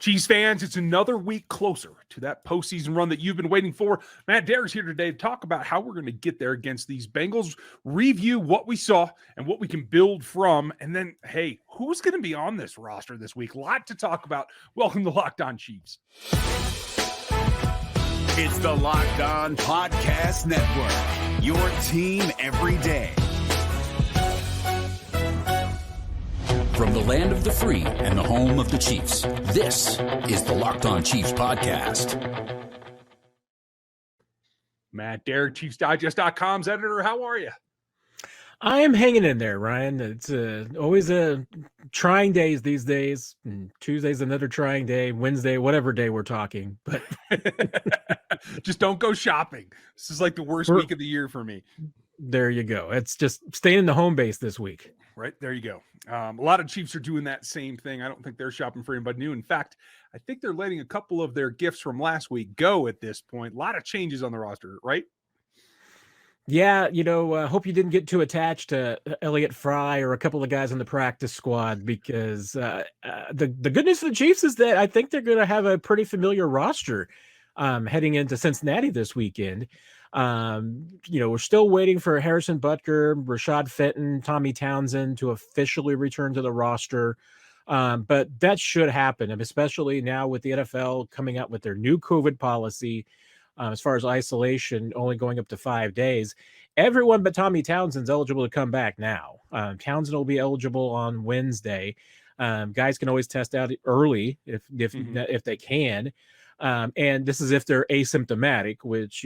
Chiefs fans, it's another week closer to that postseason run that you've been waiting for. Matt Derrick's here today to talk about how we're going to get there against these Bengals, review what we saw and what we can build from, and then, hey, who's going to be on this roster this week? A lot to talk about. Welcome to Locked On Chiefs. It's the Locked On Podcast Network, your team every day. From the land of the free and the home of the Chiefs, this is the Locked On Chiefs podcast. Matt Derrick, ChiefsDigest.com's editor. How are you? I am hanging in there, Ryan. It's always a trying days these days. Tuesday's another trying day. Wednesday, whatever day we're talking. But just don't go shopping. This is like the worst week of the year for me. There you go. It's just staying in the home base this week. Right, there you go. A lot of Chiefs are doing that same thing. I don't think they're shopping for anybody new. In fact, I think they're letting a couple of their gifts from last week go at this point. A lot of changes on the roster, right? Yeah, hope you didn't get too attached to Elliott Fry or a couple of guys on the practice squad because the good news for the Chiefs is that I think they're going to have a pretty familiar roster heading into Cincinnati this weekend. We're still waiting for Harrison Butker, Rashad Fenton, Tommy Townsend to officially return to the roster. But that should happen, especially now with the NFL coming out with their new COVID policy. As far as isolation, only going up to 5 days. Everyone but Tommy Townsend's eligible to come back now. Townsend will be eligible on Wednesday. Guys can always test out early if they can. And this is if they're asymptomatic, which,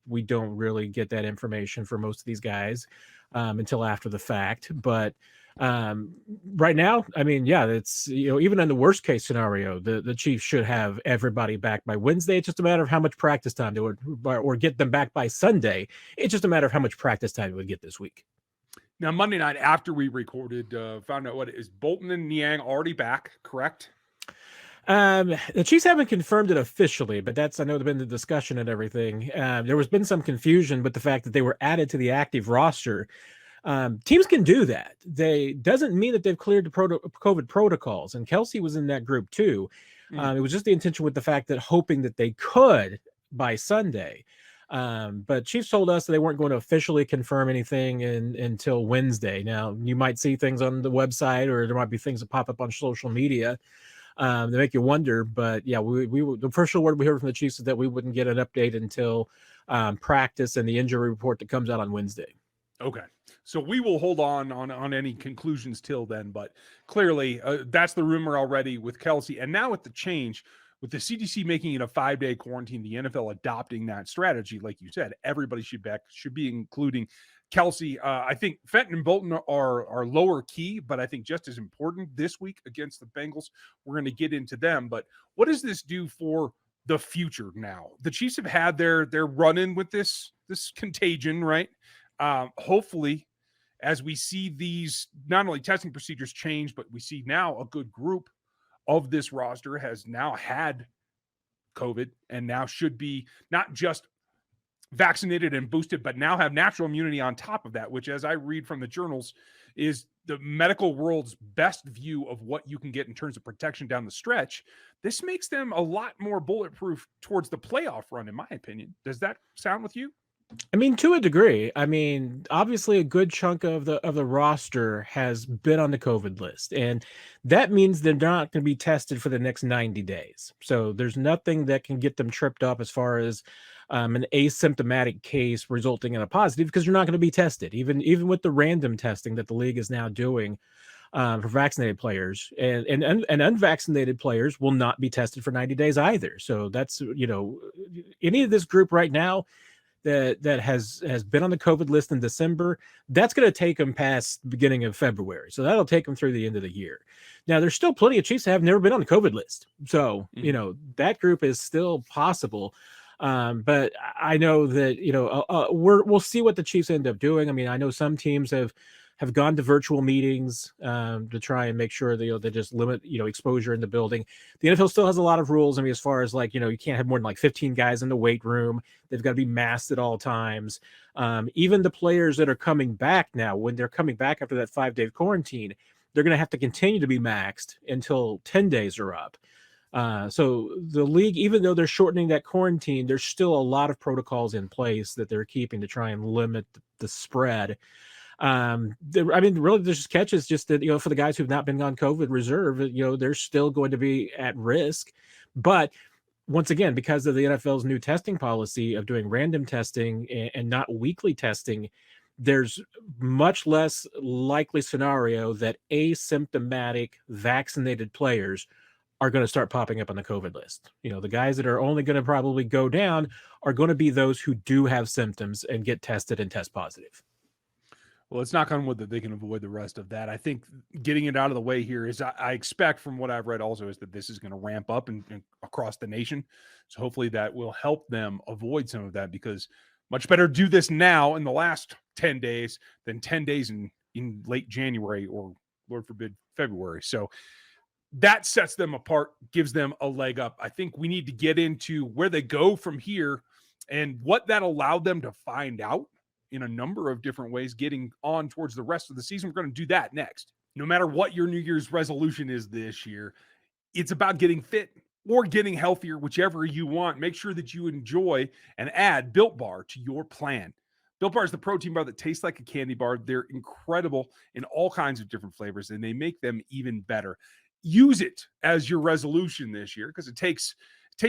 we don't really get that information for most of these guys until after the fact. But right now, it's, even in the worst case scenario, the Chiefs should have everybody back by Wednesday. It's just a matter of how much practice time they would, or get them back by Sunday. It's just a matter of how much practice time they would get this week. Now, Monday night after we recorded, found out is Bolton and Niang already back, correct? The Chiefs haven't confirmed it officially, but I know there's been the discussion and everything. There has been some confusion with the fact that they were added to the active roster. Teams can do that. Doesn't mean that they've cleared the COVID protocols, and Kelce was in that group too. It was just the intention with the fact that hoping that they could by Sunday. But Chiefs told us that they weren't going to officially confirm anything until Wednesday. Now, you might see things on the website, or there might be things that pop up on social media that make you wonder. But yeah, the official word we heard from the Chiefs is that we wouldn't get an update until practice and the injury report that comes out on Wednesday. Okay. So we will hold on any conclusions till then, but clearly that's the rumor already with Kelce. And now with the change, with the CDC making it a 5-day quarantine, the NFL adopting that strategy, like you said, everybody should be including Kelce. I think Fenton and Bolton are lower key, but I think just as important this week against the Bengals. We're going to get into them. But what does this do for the future now? The Chiefs have had their run-in with this contagion, right? Hopefully, as we see these not only testing procedures change, but we see now a good group of this roster has now had COVID and now should be not just vaccinated and boosted, but now have natural immunity on top of that, which, as I read from the journals, is the medical world's best view of what you can get in terms of protection down the stretch. This makes them a lot more bulletproof towards the playoff run, in my opinion. Does that sound with you? To a degree. Obviously a good chunk of the roster has been on the COVID list, and that means they're not going to be tested for the next 90 days. So there's nothing that can get them tripped up as far as an asymptomatic case resulting in a positive, because you're not going to be tested, even with the random testing that the league is now doing for vaccinated players, and unvaccinated players will not be tested for 90 days either. So that's, any of this group right now that has been on the COVID list in December, that's going to take them past the beginning of February. So that'll take them through the end of the year. Now, there's still plenty of Chiefs that have never been on the COVID list. So, that group is still possible. But I know that, we'll see what the Chiefs end up doing. I know some teams have gone to virtual meetings to try and make sure they just limit, exposure in the building. The NFL still has a lot of rules. As far as you can't have more than 15 guys in the weight room. They've got to be masked at all times. Even the players that are coming back now, when they're coming back after that 5-day quarantine, they're going to have to continue to be maxed until 10 days are up. So the league, even though they're shortening that quarantine, there's still a lot of protocols in place that they're keeping to try and limit the spread. I mean, really, there's just catches just that, for the guys who've not been on COVID reserve, they're still going to be at risk. But once again, because of the NFL's new testing policy of doing random testing and not weekly testing, there's much less likely scenario that asymptomatic vaccinated players are going to start popping up on the COVID list. The guys that are only going to probably go down are going to be those who do have symptoms and get tested and test positive. Well, let's knock on wood that they can avoid the rest of that. I think getting it out of the way here is, I expect from what I've read also, is that this is going to ramp up and across the nation. So hopefully that will help them avoid some of that, because much better do this now in the last 10 days than 10 days in late January or, Lord forbid, February. So that sets them apart, gives them a leg up. I think we need to get into where they go from here and what that allowed them to find out in a number of different ways, getting on towards the rest of the season. We're going to do that next. No matter what your New Year's resolution is this year, it's about getting fit or getting healthier, whichever you want. Make sure that you enjoy and add Built Bar to your plan. Built Bar is the protein bar that tastes like a candy bar. They're incredible in all kinds of different flavors, and they make them even better. Use it as your resolution this year, because it tastes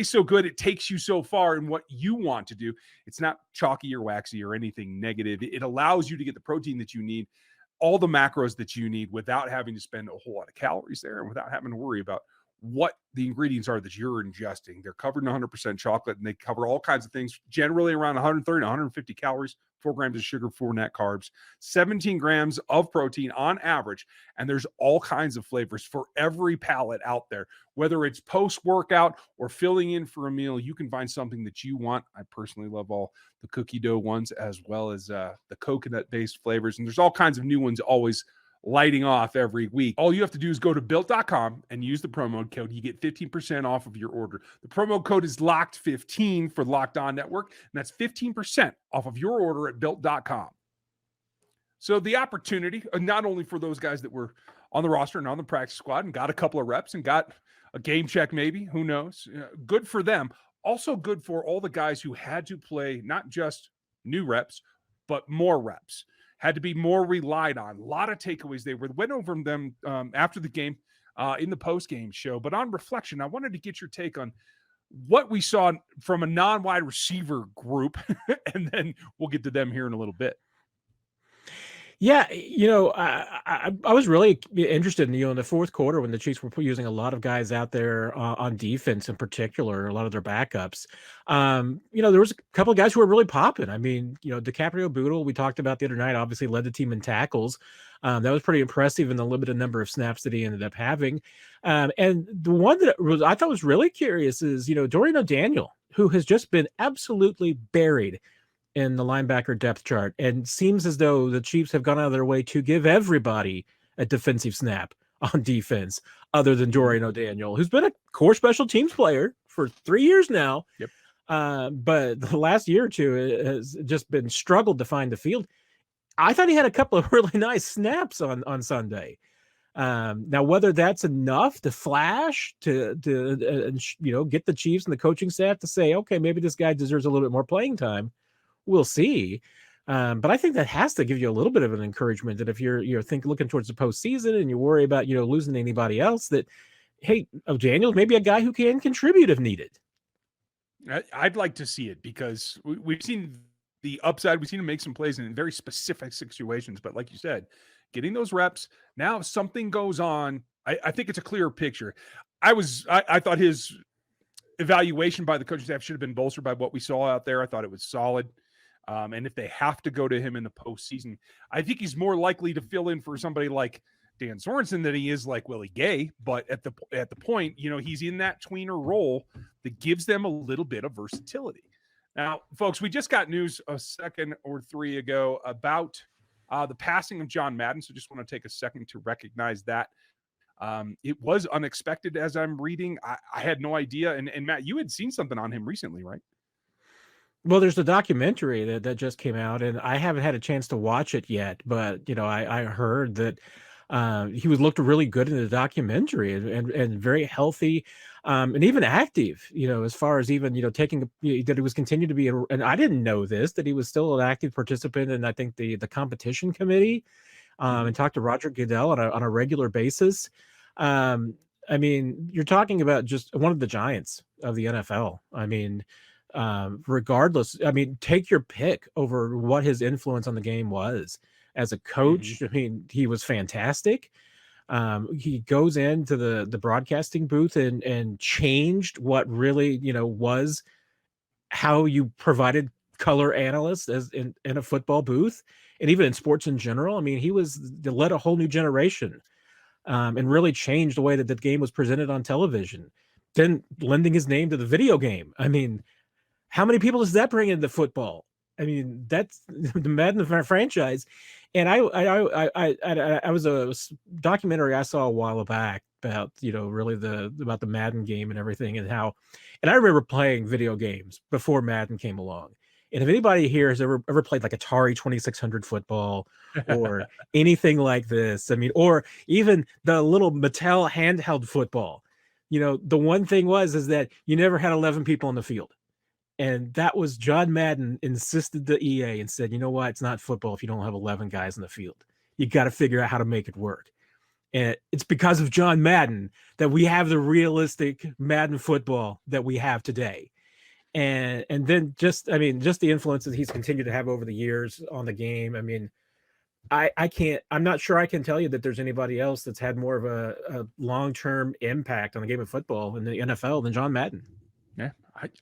so good. It takes you so far in what you want to do. It's not chalky or waxy or anything negative. It allows you to get the protein that you need, all the macros that you need, without having to spend a whole lot of calories there and without having to worry about what the ingredients are that you're ingesting. They're covered in 100% chocolate, and they cover all kinds of things, generally around 130 to 150 calories, 4 grams of sugar, 4 net carbs, 17 grams of protein on average. And there's all kinds of flavors for every palate out there. Whether it's post-workout or filling in for a meal, you can find something that you want. I personally love all the cookie dough ones, as well as the coconut-based flavors. And there's all kinds of new ones always lighting off every week. All you have to do is go to built.com and use the promo code. You get 15% off of your order. The promo code is LOCKED15 for Locked On Network, and that's 15% off of your order at built.com. So the opportunity, not only for those guys that were on the roster and on the practice squad and got a couple of reps and got a game check maybe, who knows, good for them. Also good for all the guys who had to play not just new reps, but more reps. Had to be more relied on. A lot of takeaways. They went over them after the game in the post-game show. But on reflection, I wanted to get your take on what we saw from a non-wide receiver group, and then we'll get to them here in a little bit. Yeah, I was really interested in the fourth quarter when the Chiefs were using a lot of guys out there on defense, in particular, a lot of their backups. There was a couple of guys who were really popping. I mean, DiCaprio Bootle, we talked about the other night, obviously led the team in tackles. That was pretty impressive in the limited number of snaps that he ended up having. And the one that I thought was really curious is, Dorian O'Daniel, who has just been absolutely buried in the linebacker depth chart, and seems as though the Chiefs have gone out of their way to give everybody a defensive snap on defense other than Dorian O'Daniel, who's been a core special teams player for 3 years now. Yep. But the last year or two has just been struggled to find the field. I thought he had a couple of really nice snaps on Sunday. Now, whether that's enough to flash to get the Chiefs and the coaching staff to say, okay, maybe this guy deserves a little bit more playing time, we'll see. But I think that has to give you a little bit of an encouragement that if you're looking towards the postseason and you worry about losing anybody else, that hey, O'Daniel's maybe a guy who can contribute if needed. I'd like to see it, because we've seen the upside. We've seen him make some plays in very specific situations. But like you said, getting those reps, now if something goes on, I think it's a clearer picture. I thought his evaluation by the coaching staff should have been bolstered by what we saw out there. I thought it was solid. And if they have to go to him in the postseason, I think he's more likely to fill in for somebody like Dan Sorensen than he is like Willie Gay. But at the point, he's in that tweener role that gives them a little bit of versatility. Now, folks, we just got news a second or three ago about the passing of John Madden. So just want to take a second to recognize that. It was unexpected as I'm reading. I had no idea. And Matt, you had seen something on him recently, right? Well, there's the documentary that just came out, and I haven't had a chance to watch it yet. But I heard that he looked really good in the documentary and very healthy. and even active, as far as even, taking, that he was continued to be, and I didn't know this, that he was still an active participant in, I think, the competition committee, and talked to Roger Goodell on a regular basis. I mean, you're talking about just one of the giants of the NFL. I mean, regardless, I mean, take your pick over what his influence on the game was. As a coach, I mean, he was fantastic. He goes into the broadcasting booth and changed what really, was how you provided color analysts as in a football booth, and even in sports in general. I mean, he led a whole new generation, and really changed the way that the game was presented on television. Then lending his name to the video game. I mean, how many people does that bring into football? I mean, that's the Madden franchise. And I was a documentary I saw a while back about, really about the Madden game and everything, and I remember playing video games before Madden came along. And if anybody here has ever played like Atari 2600 football or anything like this, I mean, or even the little Mattel handheld football, the one thing is that you never had 11 people on the field. And that was John Madden insisted to EA and said, you know what? It's not football if you don't have 11 guys in the field. You got to figure out how to make it work. And it's because of John Madden that we have the realistic Madden football that we have today. And then just the influences he's continued to have over the years on the game. I mean, I'm not sure I can tell you that there's anybody else that's had more of a long-term impact on the game of football in the NFL than John Madden. Yeah,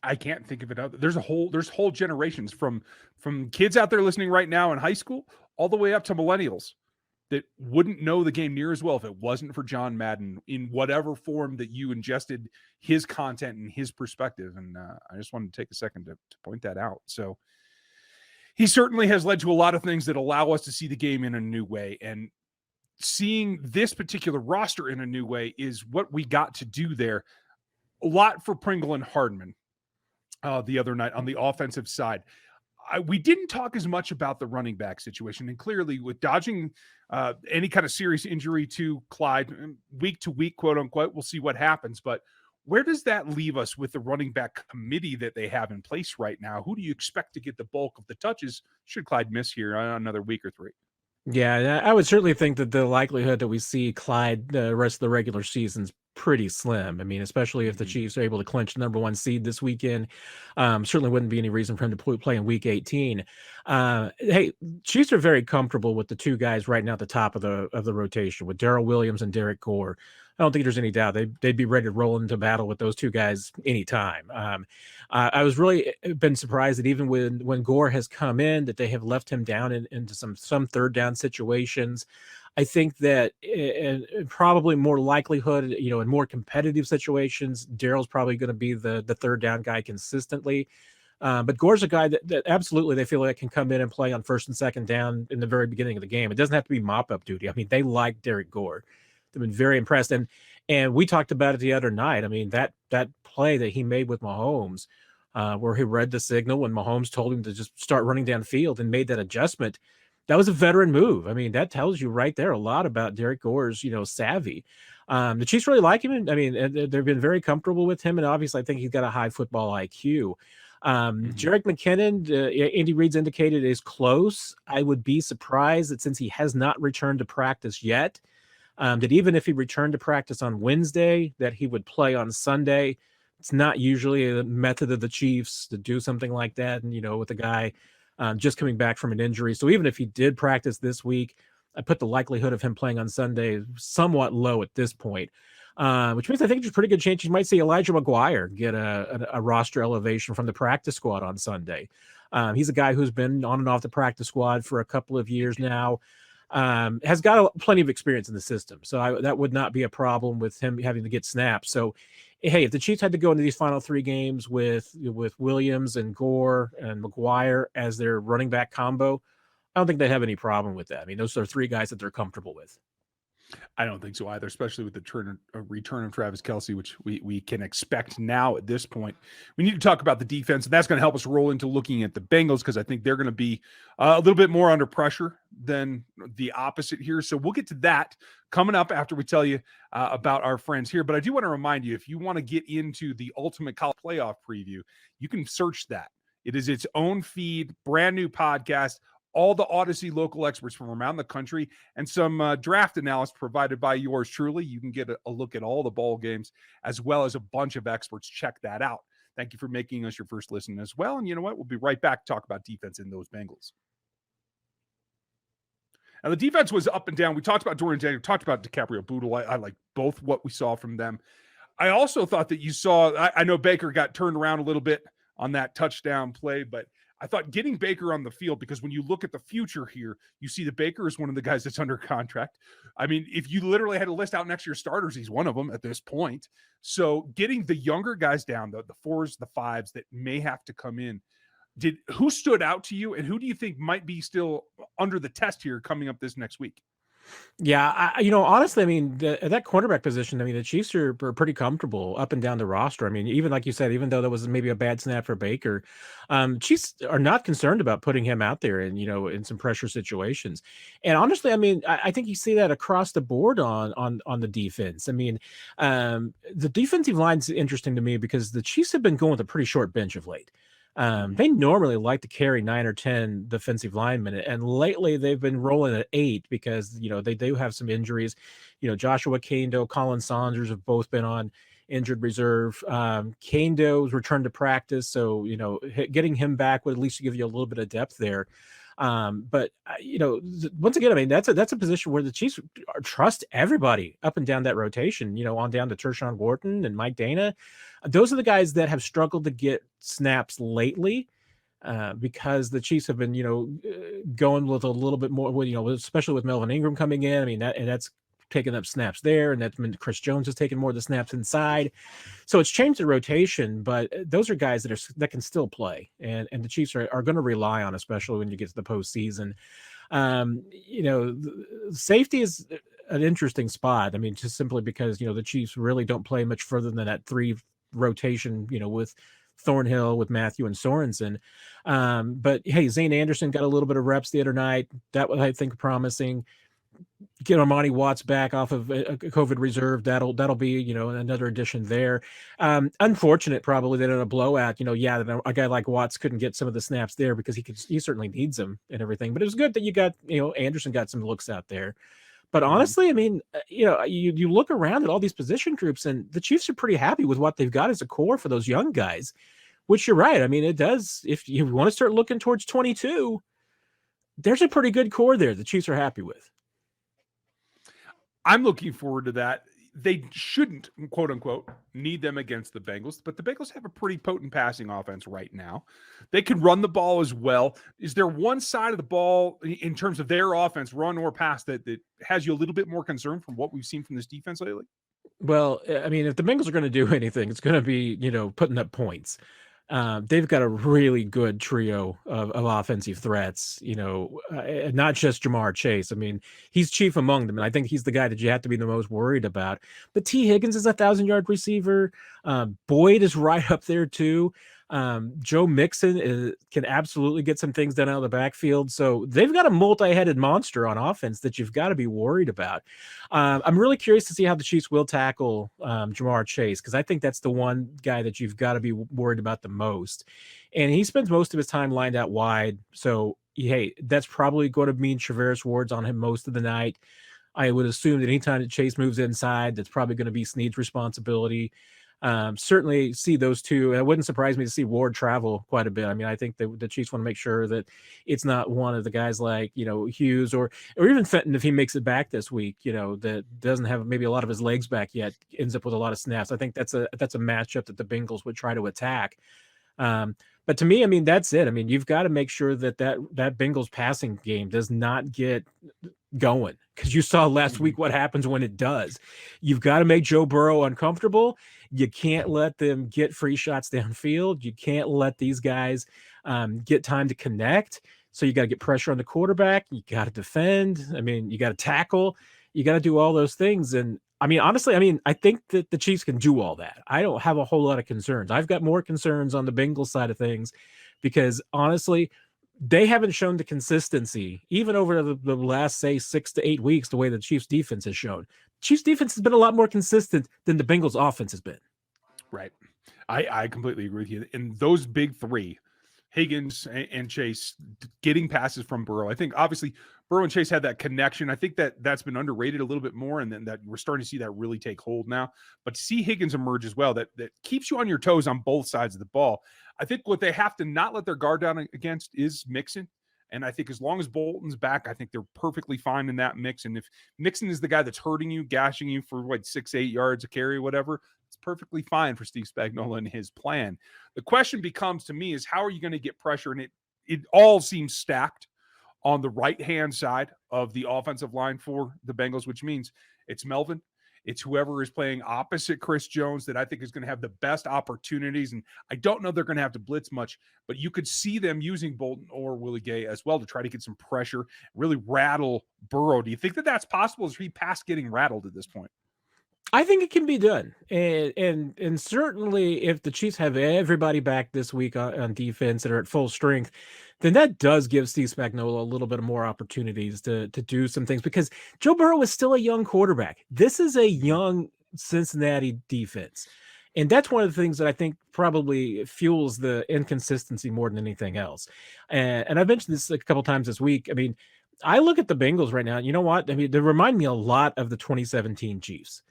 I can't think of it. There's whole generations from kids out there listening right now in high school all the way up to millennials that wouldn't know the game near as well if it wasn't for John Madden in whatever form that you ingested his content and his perspective. And I just wanted to take a second to point that out. So he certainly has led to a lot of things that allow us to see the game in a new way. And seeing this particular roster in a new way is what we got to do there. A lot for Pringle and Hardman the other night on the offensive side. We didn't talk as much about the running back situation, and clearly with dodging any kind of serious injury to Clyde week to week, quote unquote, we'll see what happens. But where does that leave us with the running back committee that they have in place right now? Who do you expect to get the bulk of the touches should Clyde miss here another week or three? Yeah, I would certainly think that the likelihood that we see Clyde the rest of the regular season's pretty slim. I mean, especially if the Chiefs are able to clinch the number one seed this weekend, certainly wouldn't be any reason for him to play in week 18. Hey, Chiefs are very comfortable with the two guys right now at the top of the rotation with Darrell Williams and Derrick Gore. I don't think there's any doubt they'd be ready to roll into battle with those two guys anytime. I was really been surprised that even when Gore has come in, that they have left him down into some third down situations. I think that probably more likelihood, in more competitive situations, Darrell's probably going to be the third down guy consistently. But Gore's a guy that absolutely they feel like can come in and play on first and second down in the very beginning of the game. It doesn't have to be mop-up duty. I mean, they like Derrick Gore. They've been very impressed. And we talked about it the other night. I mean, that play that he made with Mahomes, where he read the signal when Mahomes told him to just start running downfield and made that adjustment, that was a veteran move. I mean, that tells you right there a lot about Derrick Gore's, savvy. The Chiefs really like him. I mean, they've been very comfortable with him. And obviously, I think he's got a high football IQ. Jerick McKinnon, Andy Reid's indicated, is close. I would be surprised that since he has not returned to practice yet, that even if he returned to practice on Wednesday, that he would play on Sunday. It's not usually a method of the Chiefs to do something like that. And, with a guy just coming back from an injury. So even if he did practice this week, I put the likelihood of him playing on Sunday somewhat low at this point, which means I think there's a pretty good chance you might see Elijah McGuire get a roster elevation from the practice squad on Sunday. He's a guy who's been on and off the practice squad for a couple of years now. Has got plenty of experience in the system. So that would not be a problem with him having to get snaps. So, hey, if the Chiefs had to go into these final three games with Williams and Gore and McGuire as their running back combo, I don't think they'd have any problem with that. I mean, those are three guys that they're comfortable with. I don't think so either, especially with the return of Travis Kelce, which we can expect now at this point. We need to talk about the defense, and that's going to help us roll into looking at the Bengals because I think they're going to be a little bit more under pressure than the opposite here. So we'll get to that coming up after we tell you about our friends here. But I do want to remind you, if you want to get into the Ultimate College Playoff Preview, you can search that. It is its own feed, brand new podcast, all the Odyssey local experts from around the country, and some draft analysis provided by yours truly. You can get a look at all the bowl games as well as a bunch of experts. Check that out. Thank you for making us your first listen as well. And you know what? We'll be right back to talk about defense in those Bengals. Now, the defense was up and down. We talked about Dorian Daniel, talked about DiCaprio Boodle. I like both what we saw from them. I also thought that you saw, I know Baker got turned around a little bit on that touchdown play, but I thought getting Baker on the field, because when you look at the future here, you see that Baker is one of the guys that's under contract. I mean, if you literally had to list out next year's starters, he's one of them at this point. So getting the younger guys down, the fours, the fives that may have to come in, who stood out to you, and who do you think might be still under the test here coming up this next week? Yeah, honestly, I mean, that cornerback position, I mean, the Chiefs are pretty comfortable up and down the roster. I mean, even like you said, even though that was maybe a bad snap for Baker, Chiefs are not concerned about putting him out there and, in some pressure situations. And honestly, I mean, I think you see that across the board on the defense. I mean, the defensive line's interesting to me because the Chiefs have been going with a pretty short bench of late. They normally like to carry 9 or 10 defensive linemen, and lately they've been rolling at 8 because they do have some injuries. Joshua Kando, Colin Saunders have both been on injured reserve. Kando's returned to practice, so getting him back would at least give you a little bit of depth there. But once again, I mean, that's a position where the Chiefs trust everybody up and down that rotation, on down to Tershawn Wharton and Mike Dana. Those are the guys that have struggled to get snaps lately, because the Chiefs have been, going with a little bit more, especially with Melvin Ingram coming in. I mean, that's taking up snaps there, and that's been Chris Jones has taken more of the snaps inside. So it's changed the rotation, but those are guys that can still play, and the Chiefs are going to rely on, especially when you get to the postseason. Safety is an interesting spot. I mean, just simply because the Chiefs really don't play much further than that 3 rotation, with Thornhill, with Matthew and Sorensen. But hey, Zane Anderson got a little bit of reps the other night. That was, I think, promising. Get Armani Watts back off of a COVID reserve. That'll be, another addition there. Unfortunate probably that in a blowout, that a guy like Watts couldn't get some of the snaps there because he certainly needs them and everything. But it was good that you got, Anderson got some looks out there. But honestly, I mean, you look around at all these position groups, and the Chiefs are pretty happy with what they've got as a core for those young guys, which you're right. I mean, it does. If you want to start looking towards 22, there's a pretty good core there the Chiefs are happy with. I'm looking forward to that. They shouldn't, quote unquote, need them against the Bengals, but the Bengals have a pretty potent passing offense right now. They can run the ball as well. Is there one side of the ball in terms of their offense, run or pass, that has you a little bit more concerned from what we've seen from this defense lately? Well, I mean, if the Bengals are going to do anything, it's going to be, putting up points. They've got a really good trio of offensive threats, not just Jamar Chase. I mean, he's chief among them, and I think he's the guy that you have to be the most worried about. But T. Higgins is a 1,000-yard receiver. Boyd is right up there too. Joe Mixon can absolutely get some things done out of the backfield. So they've got a multi-headed monster on offense that you've got to be worried about. I'm really curious to see how the Chiefs will tackle Jamar Chase, because I think that's the one guy that you've got to be worried about the most. And he spends most of his time lined out wide. So, hey, that's probably going to mean Travaris Ward's on him most of the night. I would assume that anytime that Chase moves inside, that's probably going to be Snead's responsibility. Certainly see those two. It wouldn't surprise me to see Ward travel quite a bit. I mean, I think that the Chiefs want to make sure that it's not one of the guys like, Hughes or even Fenton, if he makes it back this week, that doesn't have maybe a lot of his legs back yet, ends up with a lot of snaps. I think that's a matchup that the Bengals would try to attack. But to me, I mean, that's it. I mean, you've got to make sure that Bengals passing game does not get going, because you saw last week what happens when it does. You've got to make Joe Burrow uncomfortable. You can't let them get free shots downfield. You can't let these guys get time to connect. So you got to get pressure on the quarterback. You got to defend. I mean, you got to tackle. You got to do all those things. And I mean, honestly, I think that the Chiefs can do all that. I don't have a whole lot of concerns. I've got more concerns on the Bengals side of things because honestly, they haven't shown the consistency, even over the last, say, 6 to 8 weeks, the way the Chiefs defense has shown. Chiefs defense has been a lot more consistent than the Bengals offense has been. Right. I completely agree with you. And those big three, Higgins and Chase, getting passes from Burrow. I think obviously Burrow and Chase had that connection. I think that's been underrated a little bit more, and then that we're starting to see that really take hold now. But to see Higgins emerge as well, that keeps you on your toes on both sides of the ball. I think what they have to not let their guard down against is Mixon. And I think as long as Bolton's back, I think they're perfectly fine in that mix. And if Mixon is the guy that's hurting you, gashing you for 6-8 yards a carry, whatever, it's perfectly fine for Steve Spagnuolo and his plan. The question becomes to me is how are you going to get pressure? And it all seems stacked on the right-hand side of the offensive line for the Bengals, which means it's Melvin. It's whoever is playing opposite Chris Jones that I think is going to have the best opportunities. And I don't know they're going to have to blitz much, but you could see them using Bolton or Willie Gay as well to try to get some pressure, really rattle Burrow. Do you think that that's possible? Is he past getting rattled at this point? I think it can be done. And certainly if the Chiefs have everybody back this week on defense that are at full strength, then that does give Steve Spagnuolo a little bit more opportunities to do some things because Joe Burrow is still a young quarterback. This is a young Cincinnati defense. And that's one of the things that I think probably fuels the inconsistency more than anything else. And I've mentioned this a couple times this week. I mean, I look at the Bengals right now, and you know what? I mean, they remind me a lot of the 2017 Chiefs.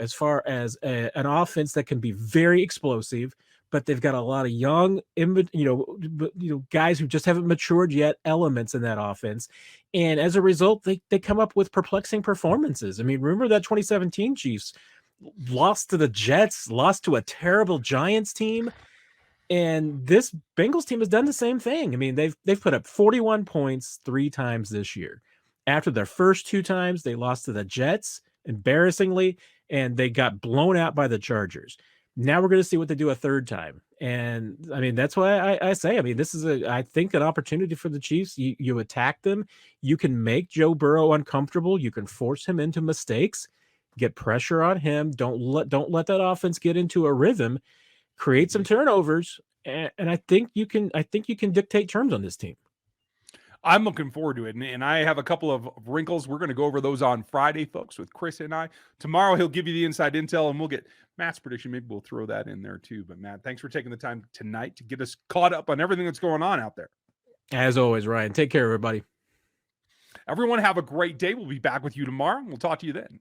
As far as an offense that can be very explosive, but they've got a lot of young, guys who just haven't matured yet, elements in that offense. And as a result, they come up with perplexing performances. I mean, remember that 2017 Chiefs lost to the Jets, lost to a terrible Giants team. And this Bengals team has done the same thing. I mean, they've put up 41 points 3 times this year. After their first 2 times, they lost to the Jets, embarrassingly, and they got blown out by the Chargers. Now we're going to see what they do a third time. And I mean, that's why I say, I mean, this is I think an opportunity for the Chiefs. You attack them. You can make Joe Burrow uncomfortable. You can force him into mistakes, get pressure on him. Don't let that offense get into a rhythm, create some turnovers. And I think you can dictate terms on this team. I'm looking forward to it. And I have a couple of wrinkles. We're going to go over those on Friday, folks, with Chris and I. Tomorrow, he'll give you the inside intel, and we'll get Matt's prediction. Maybe we'll throw that in there, too. But, Matt, thanks for taking the time tonight to get us caught up on everything that's going on out there. As always, Ryan. Take care, everybody. Everyone have a great day. We'll be back with you tomorrow. We'll talk to you then.